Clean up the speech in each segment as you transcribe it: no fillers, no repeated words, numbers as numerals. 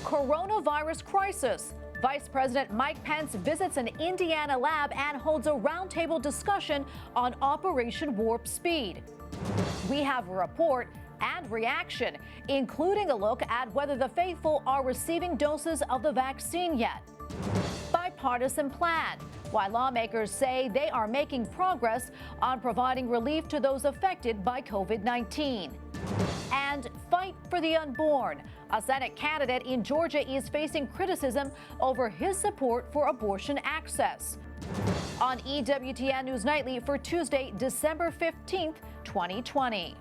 Coronavirus crisis. Vice President Mike Pence visits an Indiana lab and holds a roundtable discussion on Operation Warp Speed. We have a report and reaction, including a look at whether the faithful are receiving doses of the vaccine yet. Bipartisan plan, why lawmakers say they are making progress on providing relief to those affected by COVID-19. And fight for the unborn. A Senate candidate in Georgia is facing criticism over his support for abortion access. On EWTN News Nightly for Tuesday, December 15th, 2020.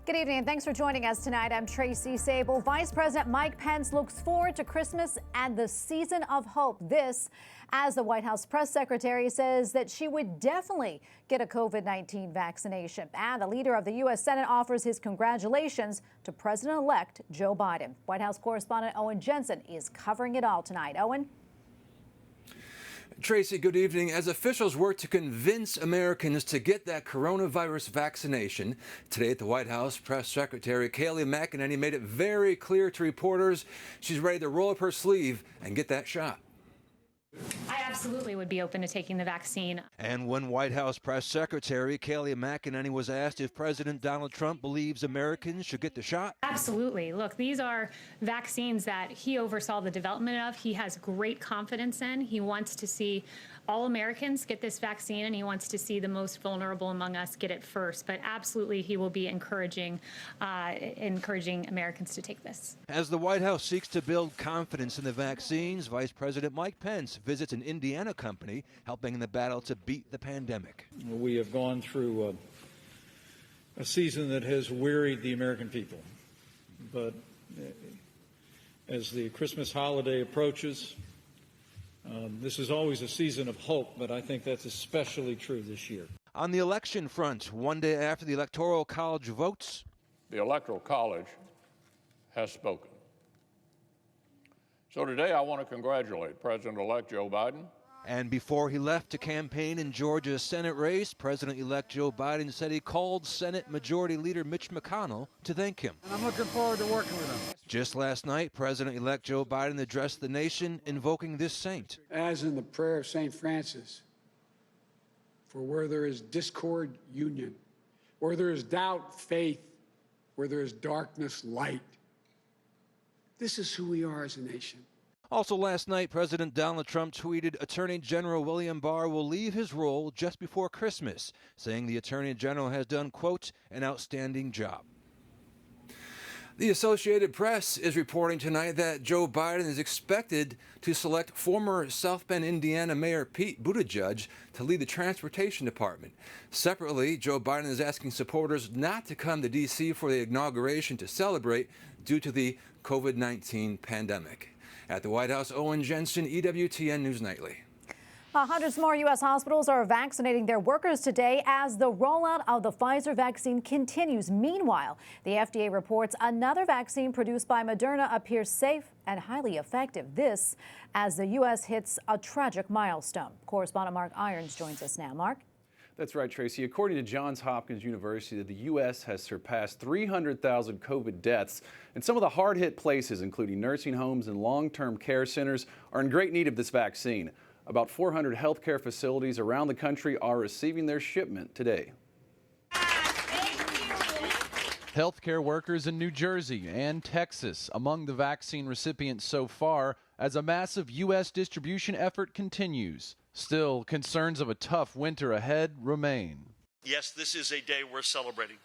Good evening, and thanks for joining us tonight. I'm Tracy Sable. Vice President Mike Pence looks forward to Christmas and the season of hope. This, as the White House press secretary says that she would definitely get a COVID-19 vaccination. And the leader of the U.S. Senate offers his congratulations to President-elect Joe Biden. White House correspondent Owen Jensen is covering it all tonight. Owen? Tracy, good evening. As officials work to convince Americans to get that coronavirus vaccination, today at the White House, Press Secretary Kayleigh McEnany made it very clear to reporters she's ready to roll up her sleeve and get that shot. I absolutely would be open to taking the vaccine. And when White House Press Secretary Kayleigh McEnany was asked if President Donald Trump believes Americans should get the shot. Absolutely. Look, these are vaccines that he oversaw the development of. He has great confidence in. He wants to see all Americans get this vaccine, and he wants to see the most vulnerable among us get it first. But absolutely, he will be encouraging Americans to take this. As the White House seeks to build confidence in the vaccines, Vice President Mike Pence visits an Indiana company helping in the battle to beat the pandemic. We have gone through a season that has wearied the American people. But as the Christmas holiday approaches, this is always a season of hope, but I think that's especially true this year. On the election front, one day after the Electoral College votes, the Electoral College has spoken. So today I want to congratulate President-elect Joe Biden. And before he left to campaign in Georgia's Senate race, President-elect Joe Biden said he called Senate Majority Leader Mitch McConnell to thank him. And I'm looking forward to working with him. Just last night, President-elect Joe Biden addressed the nation, invoking this saint. As in the prayer of St. Francis, for where there is discord, union. Where there is doubt, faith. Where there is darkness, light. This is who we are as a nation. Also last night, President Donald Trump tweeted Attorney General William Barr will leave his role just before Christmas, saying the Attorney General has done, quote, an outstanding job. The Associated Press is reporting tonight that Joe Biden is expected to select former South Bend, Indiana Mayor Pete Buttigieg to lead the Transportation Department. Separately, Joe Biden is asking supporters not to come to D.C. for the inauguration to celebrate due to the COVID-19 pandemic. At the White House, Owen Jensen, EWTN News Nightly. Hundreds more U.S. hospitals are vaccinating their workers today as the rollout of the Pfizer vaccine continues. Meanwhile, the FDA reports another vaccine produced by Moderna appears safe and highly effective. This as the U.S. hits a tragic milestone. Correspondent Mark Irons joins us now. Mark? That's right, Tracy. According to Johns Hopkins University, the U.S. has surpassed 300,000 COVID deaths, and some of the hard-hit places, including nursing homes and long-term care centers, are in great need of this vaccine. About 400 healthcare facilities around the country are receiving their shipment today. Healthcare workers in New Jersey and Texas among the vaccine recipients so far as a massive U.S. distribution effort continues. Still, concerns of a tough winter ahead remain. Yes, this is a day we're celebrating,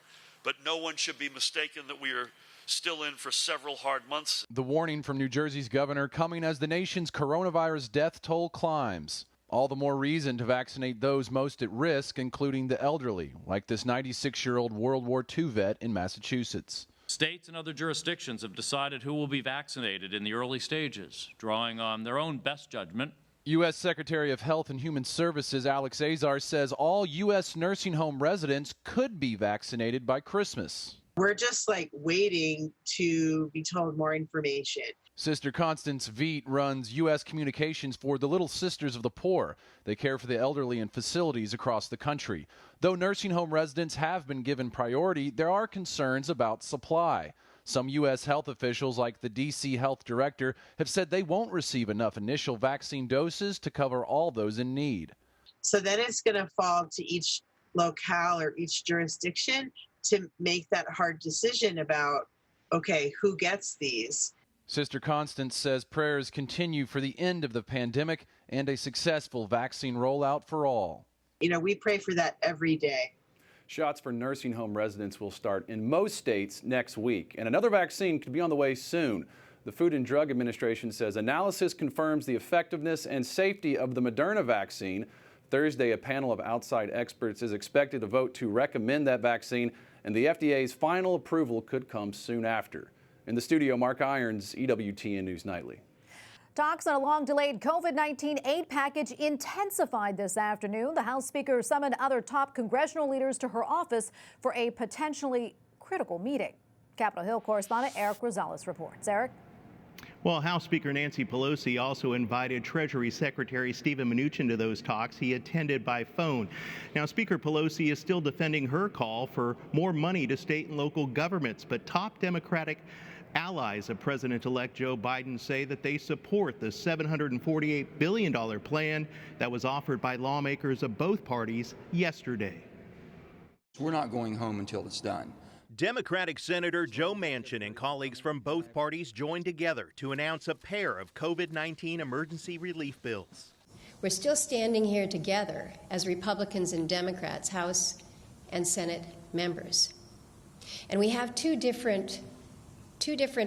but no one should be mistaken that we are still in for several hard months. The warning from New Jersey's governor coming as the nation's coronavirus death toll climbs. All the more reason to vaccinate those most at risk, including the elderly, like this 96-year-old World War II vet in Massachusetts. States and other jurisdictions have decided who will be vaccinated in the early stages, drawing on their own best judgment. U.S. Secretary of Health and Human Services Alex Azar says all U.S. nursing home residents could be vaccinated by Christmas. We're just waiting to be told more information. Sister Constance Veet runs U.S. communications for the Little Sisters of the Poor. They care for the elderly in facilities across the country. Though nursing home residents have been given priority, there are concerns about supply. Some U.S. health officials, like the D.C. health director, have said they won't receive enough initial vaccine doses to cover all those in need. So then it's going to fall to each locale or each jurisdiction to make that hard decision about, okay, who gets these? Sister Constance says prayers continue for the end of the pandemic and a successful vaccine rollout for all. You know, we pray for that every day. Shots for nursing home residents will start in most states next week, and another vaccine could be on the way soon. The Food and Drug Administration says analysis confirms the effectiveness and safety of the Moderna vaccine. Thursday, a panel of outside experts is expected to vote to recommend that vaccine, and the FDA's final approval could come soon after. In the studio, Mark Irons, EWTN News Nightly. Talks on a long-delayed COVID-19 aid package intensified this afternoon. The House Speaker summoned other top congressional leaders to her office for a potentially critical meeting. Capitol Hill correspondent Eric Rosales reports. Eric? Well, House Speaker Nancy Pelosi also invited Treasury Secretary Steven Mnuchin to those talks. He attended by phone. Now, Speaker Pelosi is still defending her call for more money to state and local governments, but top Democratic allies of President-elect Joe Biden say that they support the $748 billion plan that was offered by lawmakers of both parties yesterday. We're not going home until it's done. Democratic Senator Joe Manchin and colleagues from both parties joined together to announce a pair of COVID-19 emergency relief bills. We're still standing here together as Republicans and Democrats, House and Senate members. And we have two different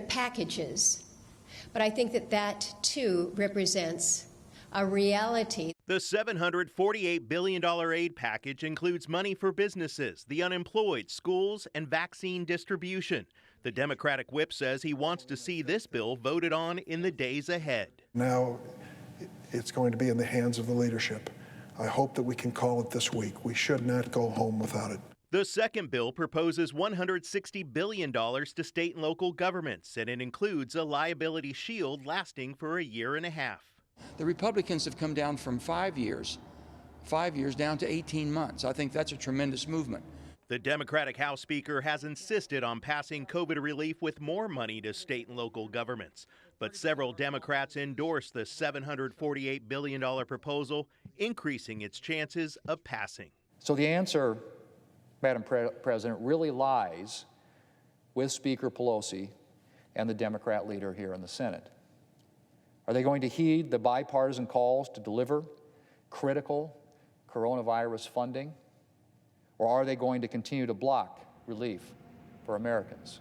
packages, but I think that too represents a reality. The $748 billion aid package includes money for businesses, the unemployed, schools, and vaccine distribution. The Democratic whip says he wants to see this bill voted on in the days ahead. Now it's going to be in the hands of the leadership. I hope that we can call it this week. We should not go home without it. The second bill proposes $160 billion to state and local governments, and it includes a liability shield lasting for a year and a half. The Republicans have come down from 5 years down to 18 months. I think that's a tremendous movement. The Democratic House Speaker has insisted on passing COVID relief with more money to state and local governments. But several Democrats endorsed the $748 billion proposal, increasing its chances of passing. So the answer, Madam President, really lies with Speaker Pelosi and the Democrat leader here in the Senate. Are they going to heed the bipartisan calls to deliver critical coronavirus funding, or are they going to continue to block relief for Americans?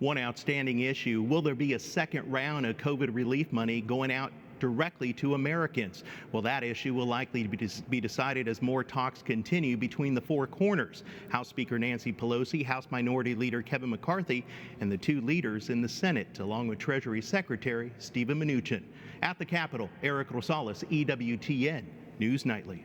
One outstanding issue, will there be a second round of COVID relief money going out directly to Americans? Well, that issue will likely be decided as more talks continue between the four corners. House Speaker Nancy Pelosi, House Minority Leader Kevin McCarthy, and the two leaders in the Senate, along with Treasury Secretary Steven Mnuchin. At the Capitol, Eric Rosales, EWTN News Nightly.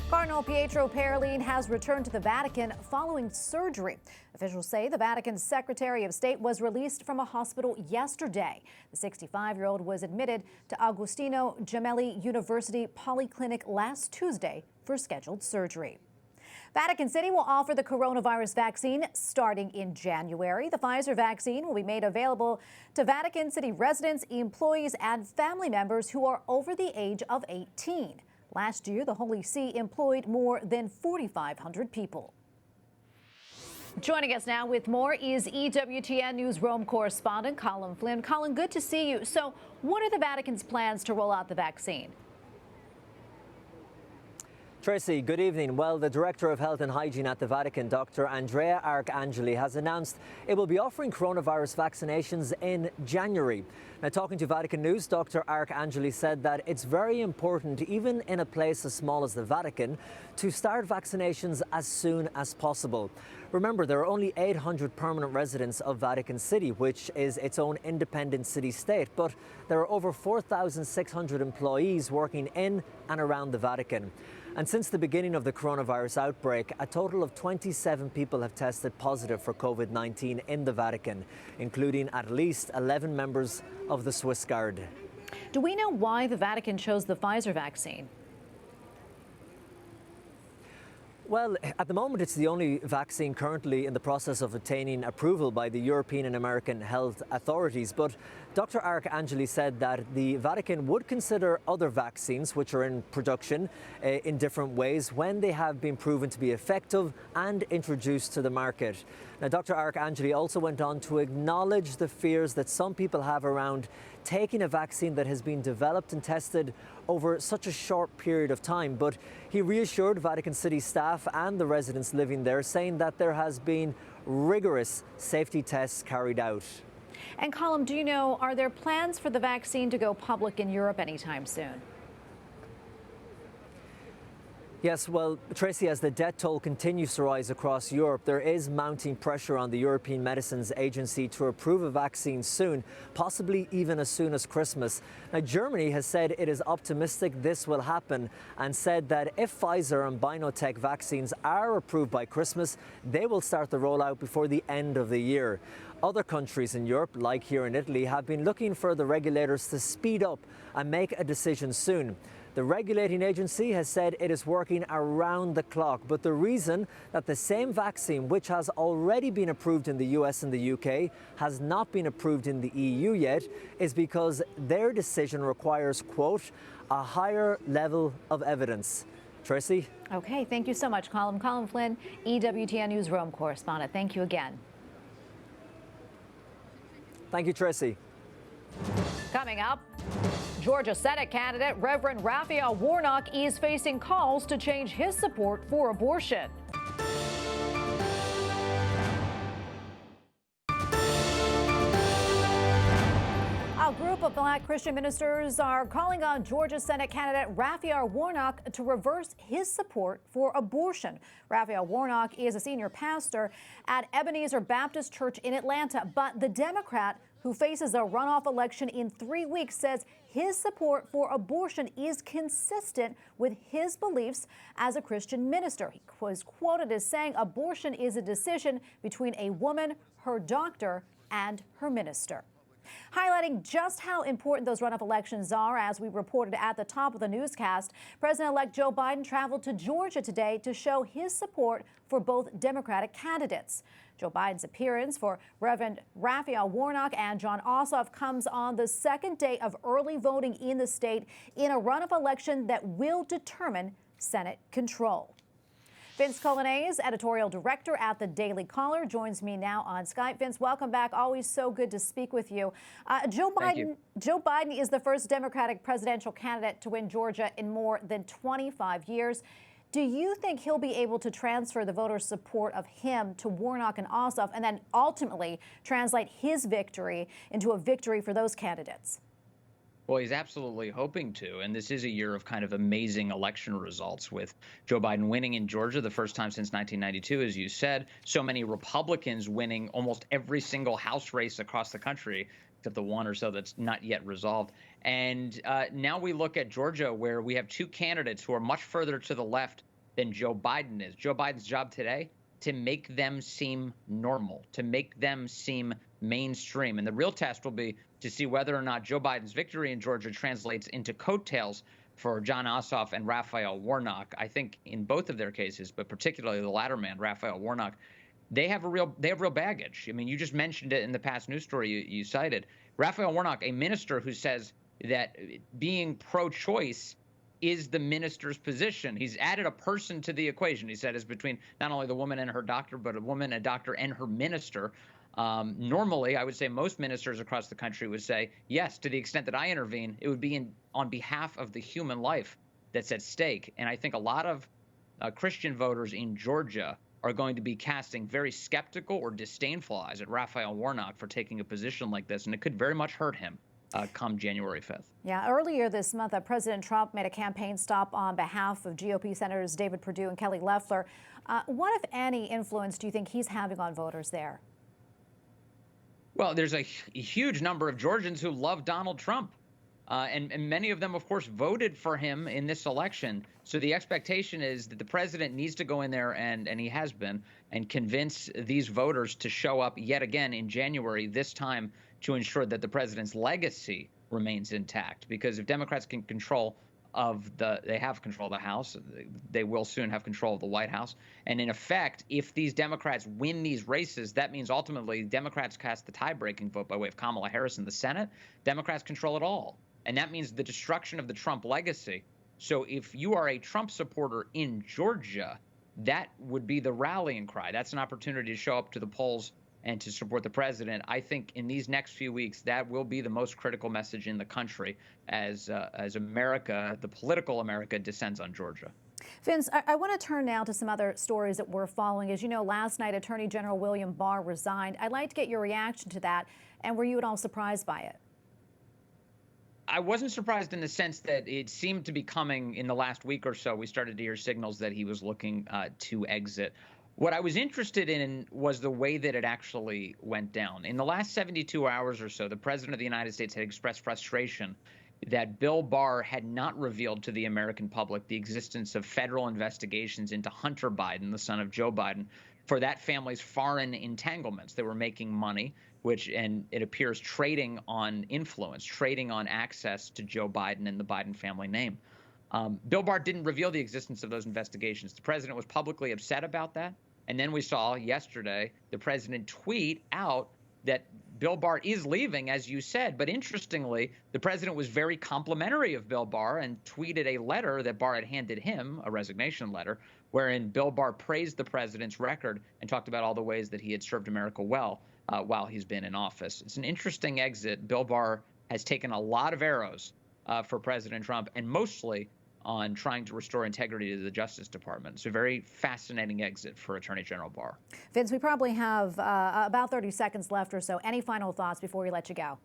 Cardinal Pietro Parolin has returned to the Vatican following surgery. Officials say the Vatican's Secretary of State was released from a hospital yesterday. The 65-year-old was admitted to Agostino Gemelli University Polyclinic last Tuesday for scheduled surgery. Vatican City will offer the coronavirus vaccine starting in January. The Pfizer vaccine will be made available to Vatican City residents, employees, and family members who are over the age of 18. Last year, the Holy See employed more than 4,500 people. Joining us now with more is EWTN News Rome correspondent Colin Flynn. Colin, good to see you. So what are the Vatican's plans to roll out the vaccine? Tracy, good evening. Well, the Director of Health and Hygiene at the Vatican, Dr. Andrea Arcangeli, has announced it will be offering coronavirus vaccinations in January. Now, talking to Vatican News, Dr. Arcangeli said that it's very important, even in a place as small as the Vatican, to start vaccinations as soon as possible. Remember, there are only 800 permanent residents of Vatican City, which is its own independent city-state, but there are over 4,600 employees working in and around the Vatican. And since the beginning of the coronavirus outbreak, a total of 27 people have tested positive for COVID-19 in the Vatican, including at least 11 members of the Swiss Guard. Do we know why the Vatican chose the Pfizer vaccine? Well, at the moment, it's the only vaccine currently in the process of obtaining approval by the European and American health authorities. But Dr. Arcangeli said that the Vatican would consider other vaccines which are in production in different ways when they have been proven to be effective and introduced to the market. Now, Dr. Arcangeli also went on to acknowledge the fears that some people have around taking a vaccine that has been developed and tested over such a short period of time. But he reassured Vatican City staff and the residents living there, saying that there has been rigorous safety tests carried out. And Colm, do you know, are there plans for the vaccine to go public in Europe anytime soon? Yes, well, Tracy, as the death toll continues to rise across Europe, there is mounting pressure on the European Medicines Agency to approve a vaccine soon, possibly even as soon as Christmas. Now, Germany has said it is optimistic this will happen and said that if Pfizer and BioNTech vaccines are approved by Christmas, they will start the rollout before the end of the year. Other countries in Europe, like here in Italy, have been looking for the regulators to speed up and make a decision soon. The regulating agency has said it is working around the clock, but the reason that the same vaccine, which has already been approved in the US and the UK, has not been approved in the EU yet, is because their decision requires, quote, a higher level of evidence. Tracy? Okay, thank you so much, Colm. Colm Flynn, EWTN Newsroom correspondent. Thank you again. Thank you, Tracy. Coming up, Georgia Senate candidate Reverend Raphael Warnock is facing calls to change his support for abortion. A group of Black Christian ministers are calling on Georgia Senate candidate Raphael Warnock to reverse his support for abortion. Raphael Warnock is a senior pastor at Ebenezer Baptist Church in Atlanta, but the Democrat who faces a runoff election in 3 weeks says his support for abortion is consistent with his beliefs as a Christian minister. He was quoted as saying abortion is a decision between a woman, her doctor, and her minister. Highlighting just how important those runoff elections are, as we reported at the top of the newscast, President-elect Joe Biden traveled to Georgia today to show his support for both Democratic candidates. Joe Biden's appearance for Reverend Raphael Warnock and John Ossoff comes on the second day of early voting in the state in a runoff election that will determine Senate control. Vince Coglianese, editorial director at the Daily Caller, joins me now on Skype. Vince, welcome back. Always so good to speak with you. Joe Biden is the first Democratic presidential candidate to win Georgia in more than 25 years. Do you think he'll be able to transfer the voters' support of him to Warnock and Ossoff and then ultimately translate his victory into a victory for those candidates? Well, he's absolutely hoping to, and this is a year of kind of amazing election results with Joe Biden winning in Georgia the first time since 1992, as you said, so many Republicans winning almost every single House race across the country, except the one or so that's not yet resolved. And now we look at Georgia, where we have two candidates who are much further to the left than Joe Biden is. Joe Biden's job today, to make them seem normal, to make them seem mainstream. And the real test will be to see whether or not Joe Biden's victory in Georgia translates into coattails for John Ossoff and Raphael Warnock. I think in both of their cases, but particularly the latter man, Raphael Warnock, they have real baggage. I mean, you just mentioned it in the past news story you cited. Raphael Warnock, a minister who says that being pro-choice is the minister's position. He's added a person to the equation. He said it's between not only the woman and her doctor, but a woman, a doctor, and her minister. Normally, I would say most ministers across the country would say, yes, to the extent that I intervene, it would be on behalf of the human life that's at stake. And I think a lot of Christian voters in Georgia are going to be casting very skeptical or disdainful eyes at Raphael Warnock for taking a position like this, and it could very much hurt him. come January 5th. Yeah, earlier this month, President Trump made a campaign stop on behalf of GOP Senators David Perdue and Kelly Loeffler. What, if any, influence do you think he's having on voters there? Well, there's a huge number of Georgians who love Donald Trump. And many of them, of course, voted for him in this election. So the expectation is that the president needs to go in there, and he has been, and convince these voters to show up yet again in January, this time to ensure that the president's legacy remains intact. Because if Democrats can they have control of the House, they will soon have control of the White House. And in effect, if these Democrats win these races, that means ultimately Democrats cast the tie-breaking vote by way of Kamala Harris in the Senate. Democrats control it all. And that means the destruction of the Trump legacy. So if you are a Trump supporter in Georgia, that would be the rallying cry. That's an opportunity to show up to the polls and to support the president. I think in these next few weeks, that will be the most critical message in the country as America, the political America, descends on Georgia. Vince, I want to turn now to some other stories that we're following. As you know, last night, Attorney General William Barr resigned. I'd like to get your reaction to that, and were you at all surprised by it? I wasn't surprised in the sense that it seemed to be coming in the last week or so. We started to hear signals that he was looking to exit. What I was interested in was the way that it actually went down. In the last 72 hours or so, the president of the United States had expressed frustration that Bill Barr had not revealed to the American public the existence of federal investigations into Hunter Biden, the son of Joe Biden, for that family's foreign entanglements. They were making money, and it appears trading on influence, trading on access to Joe Biden and the Biden family name. Bill Barr didn't reveal the existence of those investigations. The president was publicly upset about that. And then we saw yesterday the president tweet out that Bill Barr is leaving, as you said. But interestingly, the president was very complimentary of Bill Barr and tweeted a letter that Barr had handed him, a resignation letter, wherein Bill Barr praised the president's record and talked about all the ways that he had served America well while he's been in office. It's an interesting exit. Bill Barr has taken a lot of arrows for President Trump, and mostly on trying to restore integrity to the Justice Department. It's a very fascinating exit for Attorney General Barr. Vince, we probably have about 30 seconds left or so. Any final thoughts before we let you go?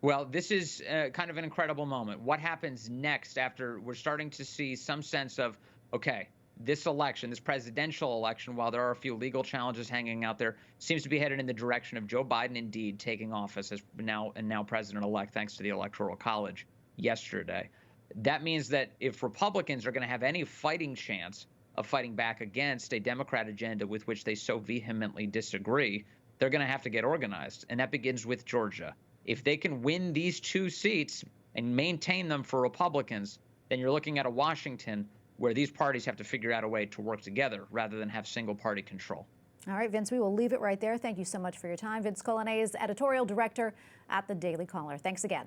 Well, this is kind of an incredible moment. What happens next after we're starting to see some sense of, okay, this election, this presidential election, while there are a few legal challenges hanging out there, seems to be headed in the direction of Joe Biden indeed taking office as now president-elect, thanks to the Electoral College yesterday. That means that if Republicans are going to have any fighting chance of fighting back against a Democrat agenda with which they so vehemently disagree, they're going to have to get organized. And that begins with Georgia. If they can win these two seats and maintain them for Republicans, then you're looking at a Washington where these parties have to figure out a way to work together rather than have single party control. All right, Vince, we will leave it right there. Thank you so much for your time. Vince Coglianese, editorial director at the Daily Caller. Thanks again.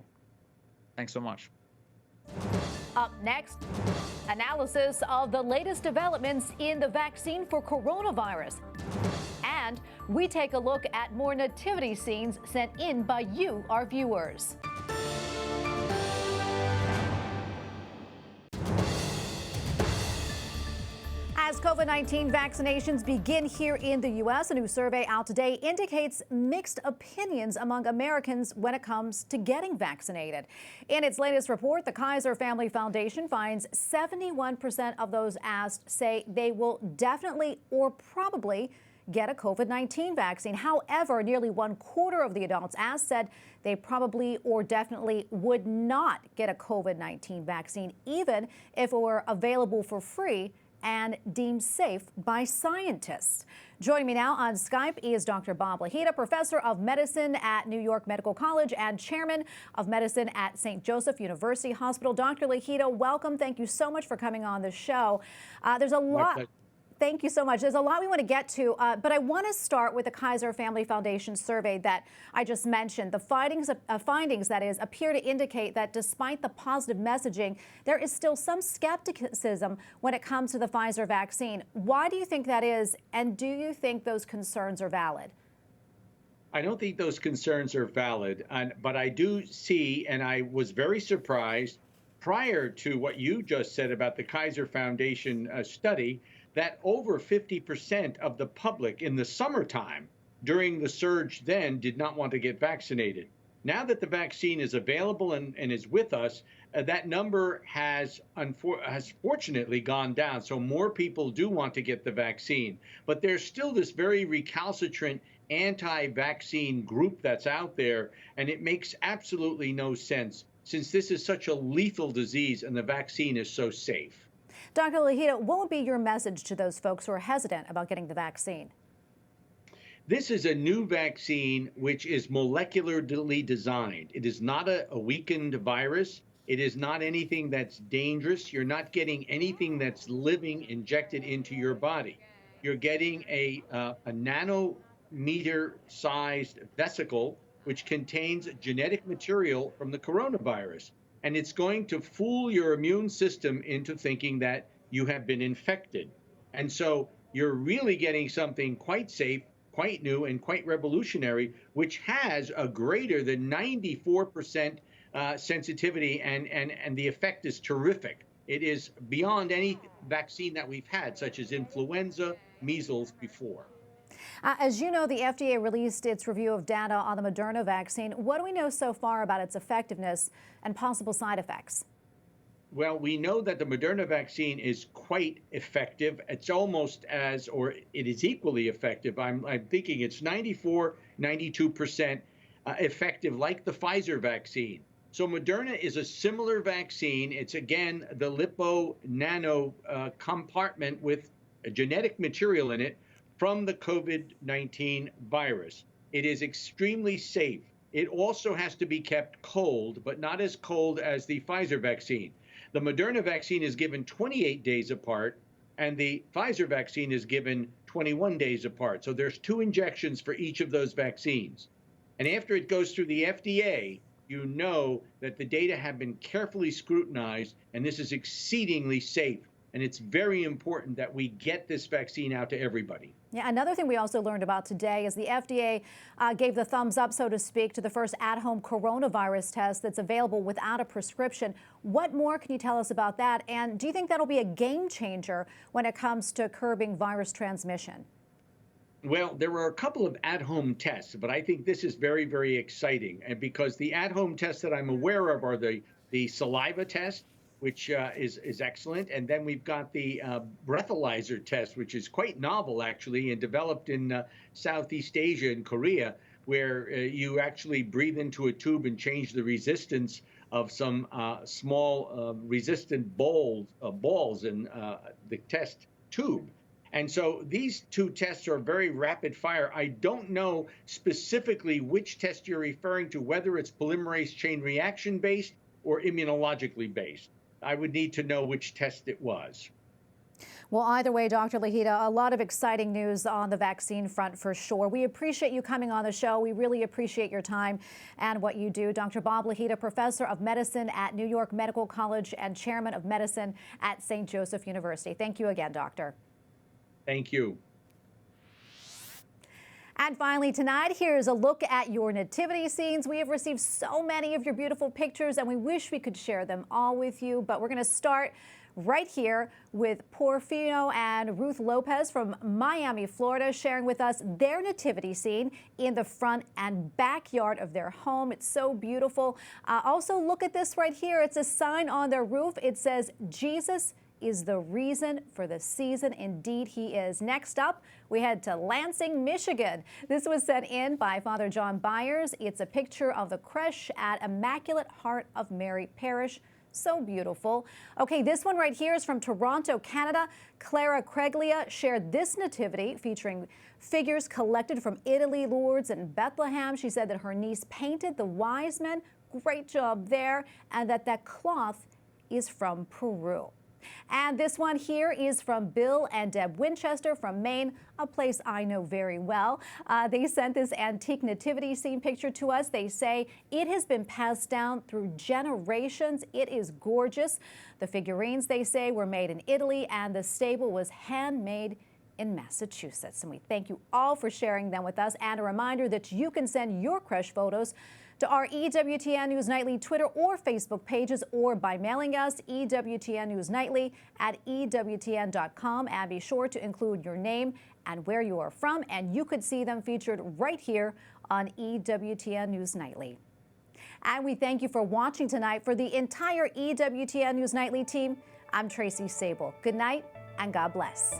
Thanks so much. Up next, analysis of the latest developments in the vaccine for coronavirus. And we take a look at more nativity scenes sent in by you, our viewers. As COVID-19 vaccinations begin here in the U.S., a new survey out today indicates mixed opinions among Americans when it comes to getting vaccinated. In its latest report, the Kaiser Family Foundation finds 71% of those asked say they will definitely or probably get a COVID-19 vaccine. However, nearly 1/4 of the adults asked said they probably or definitely would not get a COVID-19 vaccine, even if it were available for free and deemed safe by scientists. Joining me now on Skype is Dr. Bob Lahita, professor of medicine at New York Medical College and chairman of medicine at St. Joseph University Hospital. Dr. Lahita, welcome. Thank you so much for coming on the show. There's a lot. Thank you so much. There's a lot we want to get to, but I want to start with the Kaiser Family Foundation survey that I just mentioned. The findings that is appear to indicate that despite the positive messaging, there is still some skepticism when it comes to the Pfizer vaccine. Why do you think that is, and do you think those concerns are valid? I don't think those concerns are valid, but I do see, and I was very surprised prior to what you just said about the Kaiser Foundation study, that over 50% of the public in the summertime during the surge then did not want to get vaccinated. Now that the vaccine is available and is with us, that number has fortunately gone down. So more people do want to get the vaccine. But there's still this very recalcitrant anti-vaccine group that's out there, and it makes absolutely no sense since this is such a lethal disease and the vaccine is so safe. Dr. Lahita, what would be your message to those folks who are hesitant about getting the vaccine? This is a new vaccine which is molecularly designed. It is not a weakened virus. It is not anything that's dangerous. You're not getting anything that's living injected into your body. You're getting a nanometer-sized vesicle which contains genetic material from the coronavirus. And it's going to fool your immune system into thinking that you have been infected. And so you're really getting something quite safe, quite new, and quite revolutionary, which has a greater than 94% sensitivity, and the effect is terrific. It is beyond any vaccine that we've had, such as influenza, measles before. As you know, the FDA released its review of data on the Moderna vaccine. What do we know so far about its effectiveness and possible side effects? Well, we know that the Moderna vaccine is quite effective. It's almost as, or it is equally effective. I'm thinking it's 94, 92% effective, like the Pfizer vaccine. So Moderna is a similar vaccine. It's, again, the lipo nano compartment with a genetic material in it from the COVID-19 virus. It is extremely safe. It also has to be kept cold, but not as cold as the Pfizer vaccine. The Moderna vaccine is given 28 days apart, and the Pfizer vaccine is given 21 days apart. So there's 2 injections for each of those vaccines. And after it goes through the FDA, you know that the data have been carefully scrutinized, and this is exceedingly safe. And it's very important that we get this vaccine out to everybody. Yeah, another thing we also learned about today is the FDA gave the thumbs up, so to speak, to the first at-home coronavirus test that's available without a prescription. What more can you tell us about that? And do you think that'll be a game changer when it comes to curbing virus transmission? Well, there are a couple of at-home tests, but I think this is very, very exciting. And because the at-home tests that I'm aware of are the saliva test, which is excellent. And then we've got the breathalyzer test, which is quite novel, actually, and developed in Southeast Asia and Korea, where you actually breathe into a tube and change the resistance of some small resistant balls in the test tube. And so these 2 tests are very rapid fire. I don't know specifically which test you're referring to, whether it's polymerase chain reaction based or immunologically based. I would need to know which test it was. Well, either way, Dr. Lahita, a lot of exciting news on the vaccine front for sure. We appreciate you coming on the show. We really appreciate your time and what you do. Dr. Bob Lahita, professor of medicine at New York Medical College and chairman of medicine at St. Joseph University. Thank you again, doctor. Thank you. And finally, tonight, here's a look at your nativity scenes. We have received so many of your beautiful pictures, and we wish we could share them all with you. But we're going to start right here with Porfino and Ruth Lopez from Miami, Florida, sharing with us their nativity scene in the front and backyard of their home. It's so beautiful. Also, look at this right here. It's a sign on their roof. It says, "Jesus is the reason for the season. Indeed, he is." Next up, we head to Lansing, Michigan. This was sent in by Father John Byers. It's a picture of the creche at Immaculate Heart of Mary Parish. So beautiful. Okay, this one right here is from Toronto, Canada. Clara Creglia shared this nativity featuring figures collected from Italy, Lourdes, and Bethlehem. She said that her niece painted the wise men. Great job there. And that cloth is from Peru. And this one here is from Bill and Deb Winchester from Maine, a place I know very well. They sent this antique nativity scene picture to us. They say it has been passed down through generations. It is gorgeous. The figurines, they say, were made in Italy, and the stable was handmade in Massachusetts. And we thank you all for sharing them with us. And a reminder that you can send your creche photos to our EWTN News Nightly Twitter or Facebook pages, or by mailing us EWTN News Nightly at EWTN.com. And be sure to include your name and where you are from, and you could see them featured right here on EWTN News Nightly. And we thank you for watching tonight. For the entire EWTN News Nightly team, I'm Tracy Sable. Good night and God bless.